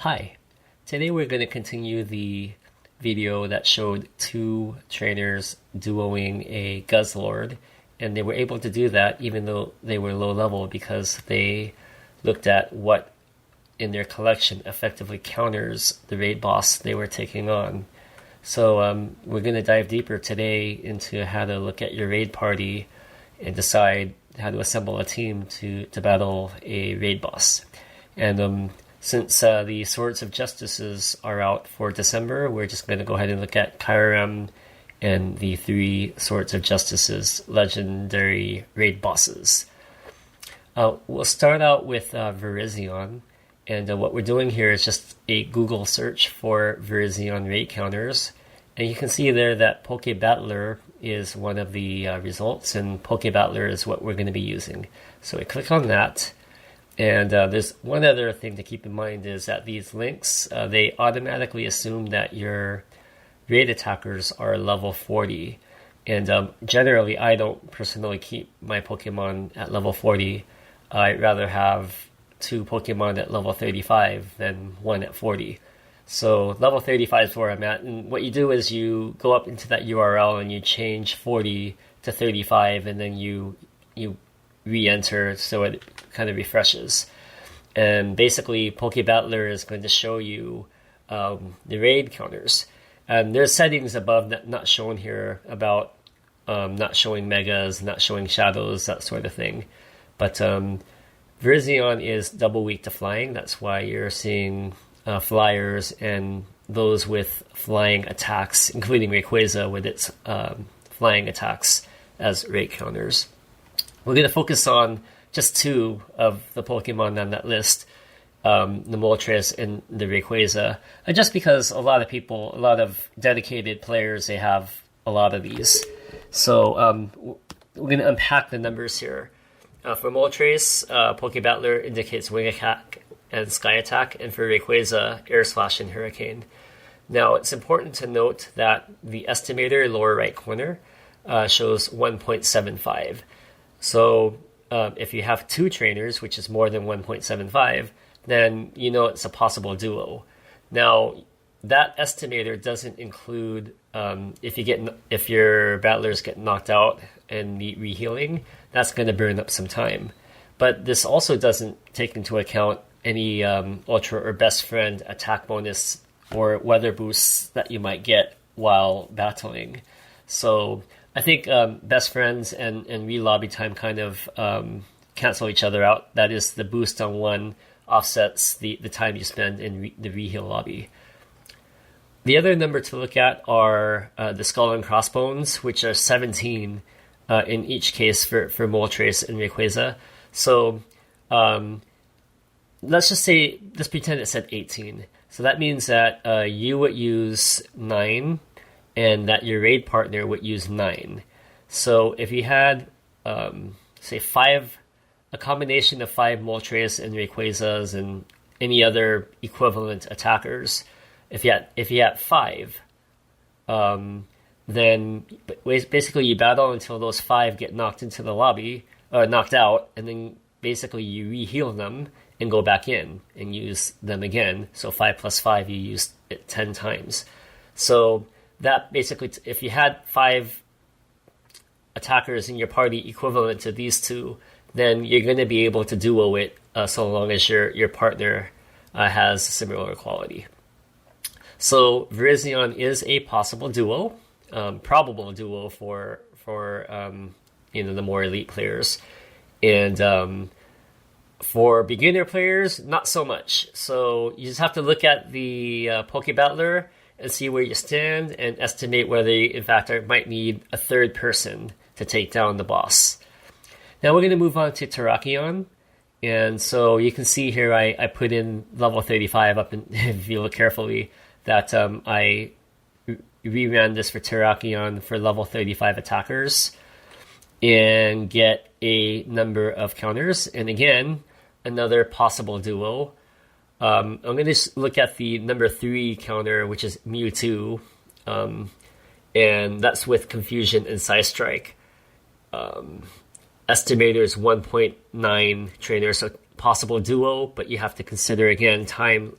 Hi, today we're going to continue the video that showed two trainers duoing a Guzzlord, and they were able to do that even though they were low level because they looked at what in their collection effectively counters the raid boss they were taking on. So we're going to dive deeper today into how to look at your raid party and decide how to assemble a team to battle a raid boss. And since the Swords of Justices are out for December, we're just going to go ahead and look at Kyurem and the three Swords of Justices legendary raid bosses. We'll start out with Virizion, and what we're doing here is just a Google search for Virizion raid counters, and you can see there that pokebattler is one of the results, and pokebattler is what we're going to be using. So we click on that. And there's one other thing to keep in mind is that these links, they automatically assume that your raid attackers are level 40. And generally, I don't personally keep my Pokemon at level 40. I'd rather have two Pokemon at level 35 than one at 40. So level 35 is where I'm at. And what you do is you go up into that URL and you change 40 to 35, and then you re-enter so it kind of refreshes. And basically pokebattler is going to show you the raid counters, and there's settings above that not shown here about not showing megas, not showing shadows, that sort of thing. But Virizion is double weak to flying. That's why you're seeing flyers and those with flying attacks, including Rayquaza with its flying attacks as raid counters. We're going to focus on just two of the Pokemon on that list, the Moltres and the Rayquaza, just because a lot of dedicated players, they have a lot of these. So we're going to unpack the numbers here. For Moltres, pokebattler indicates Wing Attack and Sky Attack, and for Rayquaza, Air Slash and Hurricane. Now, it's important to note that the estimator lower right corner shows 1.75. So if you have two trainers, which is more than 1.75, then you know it's a possible duo. Now, that estimator doesn't include if your battlers get knocked out and need rehealing, that's going to burn up some time. But this also doesn't take into account any Ultra or Best Friend attack bonus or weather boosts that you might get while battling. So I think Best Friends and re-lobby time kind of cancel each other out. That is, the boost on one offsets the time you spend in the re-heal lobby. The other number to look at are the Skull and Crossbones, which are 17 in each case for Moltres and Rayquaza. So let's pretend it said 18. So that means that you would use 9, and that your raid partner would use 9. So if you had, say, a combination of 5 Moltres and Rayquazas and any other equivalent attackers, if you had 5, then basically you battle until those 5 get knocked into the lobby, or knocked out, and then basically you re-heal them and go back in and use them again. So 5 plus 5, you use it 10 times. So that basically, if you had 5 attackers in your party equivalent to these two, then you're going to be able to duo it so long as your partner has similar quality. So Virizion is a possible duo, probable duo for the more elite players, and for beginner players, not so much. So you just have to look at the pokebattler and see where you stand and estimate whether you, in fact, might need a third person to take down the boss. Now we're going to move on to Terrakion. And so you can see here I put in level 35 up, and if you look carefully, that I reran this for Terrakion for level 35 attackers and get a number of counters. And again, another possible duo. I'm going to look at the number 3 counter, which is Mewtwo, and that's with Confusion and Psystrike. Estimator is 1.9 trainers, so possible duo, but you have to consider, again, time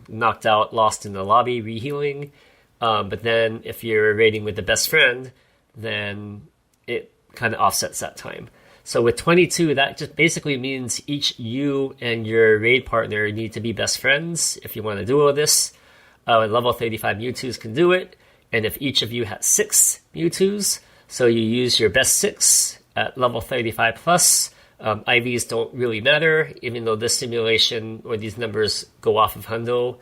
knocked out, lost in the lobby, rehealing. But then if you're raiding with the best friend, then it kind of offsets that time. So with 22, that just basically means each you and your raid partner need to be best friends if you want to duo this. Level 35 Mewtwo's can do it. And if each of you has 6 Mewtwo's, so you use your best 6 at level 35 plus, IVs don't really matter, even though this simulation or these numbers go off of Hundo.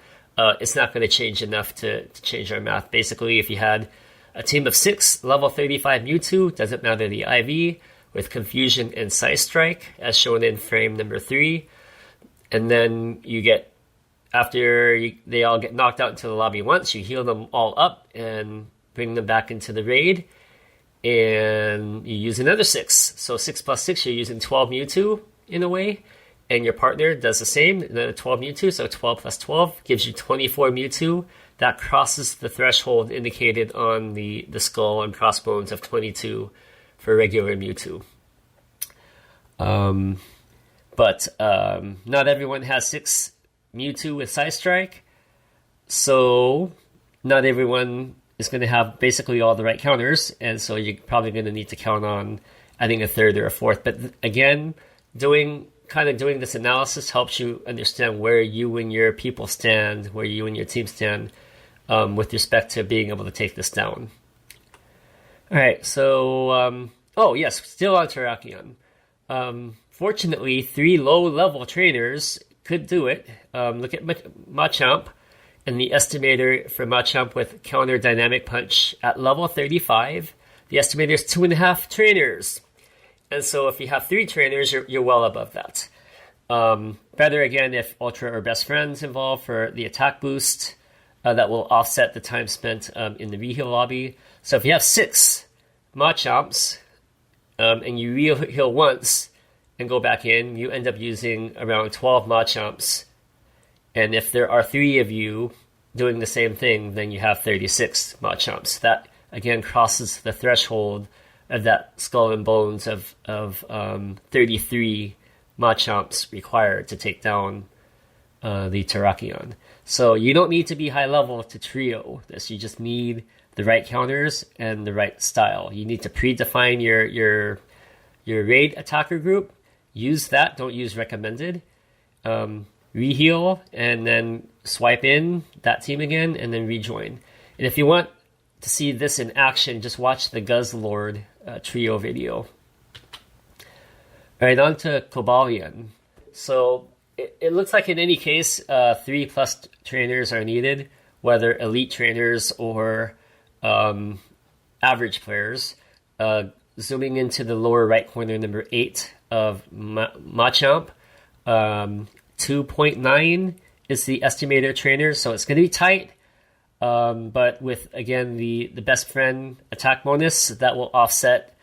It's not going to change enough to change our math. Basically, if you had a team of 6, level 35 Mewtwo, doesn't matter the IV, with Confusion and Side Strike, as shown in frame number 3. And then you get, they all get knocked out into the lobby once, you heal them all up and bring them back into the raid. And you use another 6. So 6 plus 6, you're using 12 Mewtwo in a way. And your partner does the same, another 12 Mewtwo. So 12 plus 12 gives you 24 Mewtwo. That crosses the threshold indicated on the skull and crossbones of 22 for regular Mewtwo. But not everyone has 6 Mewtwo with Side Strike. So not everyone is going to have basically all the right counters. And so you're probably going to need to count on adding a third or a fourth. But again, doing this analysis helps you understand where you and your people stand, where you and your team stand with respect to being able to take this down. All right, so, still on Terrakion. Fortunately, 3 low-level trainers could do it. Look at Machamp, and the estimator for Machamp with Counter Dynamic Punch at level 35. The estimator is 2.5 trainers. And so if you have 3 trainers, you're well above that. Better again if Ultra or Best Friends involved for the attack boost. That will offset the time spent in the reheal lobby. So if you have 6 Machamps and you reheal once and go back in, you end up using around 12 Machamps. And if there are 3 of you doing the same thing, then you have 36 Machamps. That again crosses the threshold of that skull and bones of 33 Machamps required to take down the Terrakion. So you don't need to be high level to trio this. You just need the right counters and the right style. You need to predefine your raid attacker group. Use that. Don't use recommended. Reheal and then swipe in that team again and then rejoin. And if you want to see this in action, just watch the Guzzlord trio video. All right, on to Cobalion. So it looks like in any case, 3+ trainers are needed, whether elite trainers or average players. Zooming into the lower right corner, number 8 of Machamp, 2.9 is the estimator trainer, so it's going to be tight. But with, again, the best friend attack bonus, that will offset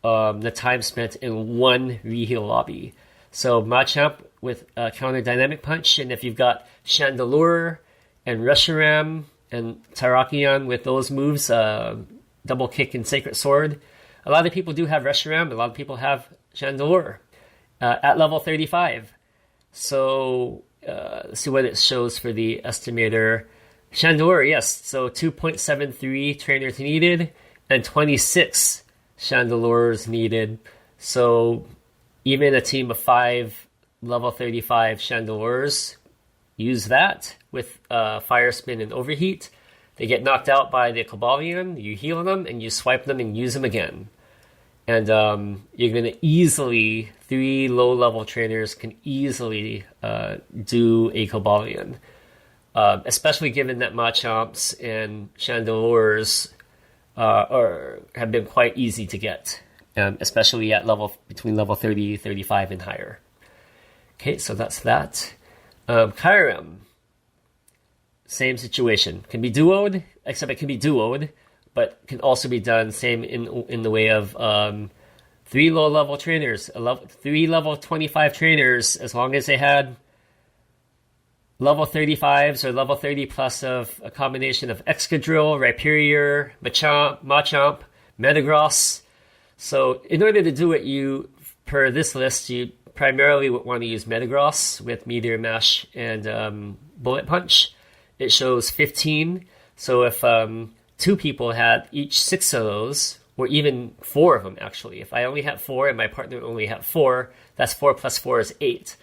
the time spent in one reheal lobby. So Machamp with Counter Dynamic Punch, and if you've got Chandelure and Reshiram and Terrakion with those moves, Double Kick and Sacred Sword, a lot of people do have Reshiram, a lot of people have Chandelure at level 35. So let's see what it shows for the estimator. Chandelure, yes, so 2.73 trainers needed and 26 Chandelures needed. So even a team of 5 level 35 Chandelures, use that with Fire Spin and Overheat. They get knocked out by the Cobalion, you heal them, and you swipe them and use them again. And you're going to easily, 3 low-level trainers can easily do a Cobalion. Especially given that Machamps and Chandelures have been quite easy to get, especially at between level 30, 35, and higher. Okay, so that's that. Kyurem, same situation. Can be duoed, except it can be duoed, but can also be done same in the way of 3 low-level trainers, 3 level 25 trainers, as long as they had level 35s or level 30 plus of a combination of Excadrill, Rhyperior, Machamp, Metagross. So in order to do it, per this list, you primarily would want to use Metagross with Meteor Mash and Bullet Punch. it shows 15. So if 2 people had each 6 of those, or even 4 of them actually. If I only had 4 and my partner only had 4, that's 4 plus 4 is 8.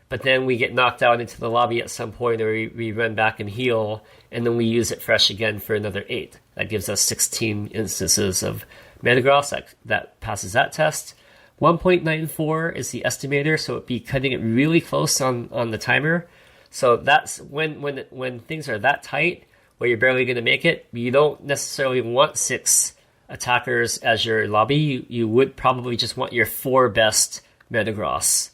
But then we get knocked out into the lobby at some point, or we run back and heal, and then we use it fresh again for another 8. That gives us 16 instances of Metagross that passes that test. 1.94 is the estimator, so it'd be cutting it really close on the timer. So that's when things are that tight, where you're barely going to make it, you don't necessarily want 6 attackers as your lobby. You would probably just want your 4 best Metagross,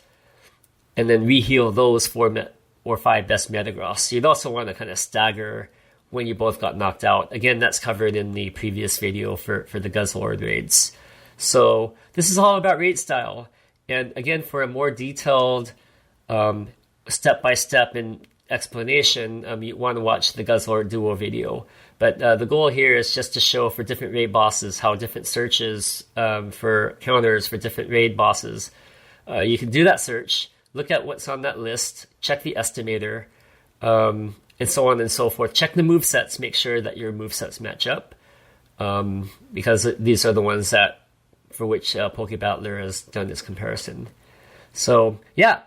and then re-heal those 4 or 5 best Metagross. You'd also want to kind of stagger when you both got knocked out. Again, that's covered in the previous video for the Guzzlord raids. So this is all about raid style. And again, for a more detailed step-by-step and explanation, you want to watch the Guzzlord Duo video. But the goal here is just to show for different raid bosses how different searches for counters for different raid bosses. You can do that search, look at what's on that list, check the estimator, and so on and so forth. Check the movesets, make sure that your movesets match up, because these are the ones that for which Pokebattler has done this comparison. So yeah,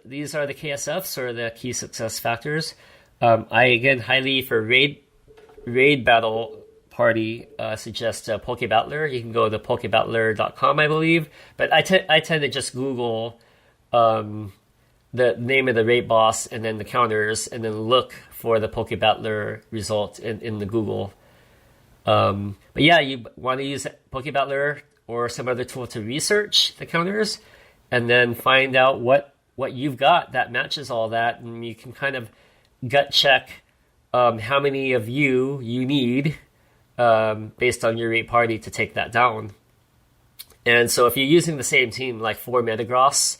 these are the KSFs, or the key success factors. I again highly, for raid battle party, suggest Pokebattler. You can go to pokebattler.com, I believe, but I tend to just Google the name of the raid boss and then the counters, and then look for the Pokebattler result in the Google. But yeah, you want to use Pokebattler or some other tool to research the counters, and then find out what you've got that matches all that, and you can kind of gut check how many of you need based on your raid party to take that down. And so if you're using the same team, like 4 Metagross,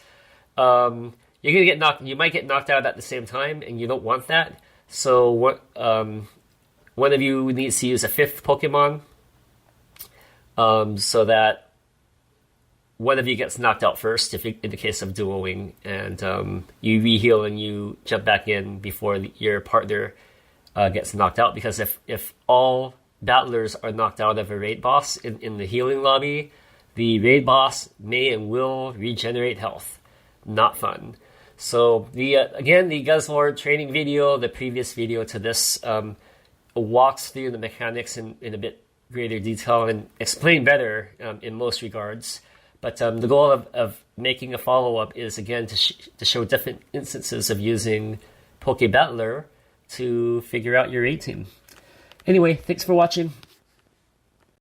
you're gonna get knocked. You might get knocked out at the same time, and you don't want that. So one of you needs to use a 5th Pokemon, so that one of you gets knocked out first, in the case of duoing, and you re-heal and you jump back in before your partner gets knocked out. Because if all battlers are knocked out of a raid boss in the healing lobby, the raid boss may and will regenerate health. Not fun. So again, the Guzzlord training video, the previous video to this, walks through the mechanics in a bit greater detail and explain better in most regards. But the goal of making a follow-up is, again, to show different instances of using Pokebattler to figure out your raid team. Anyway, thanks for watching.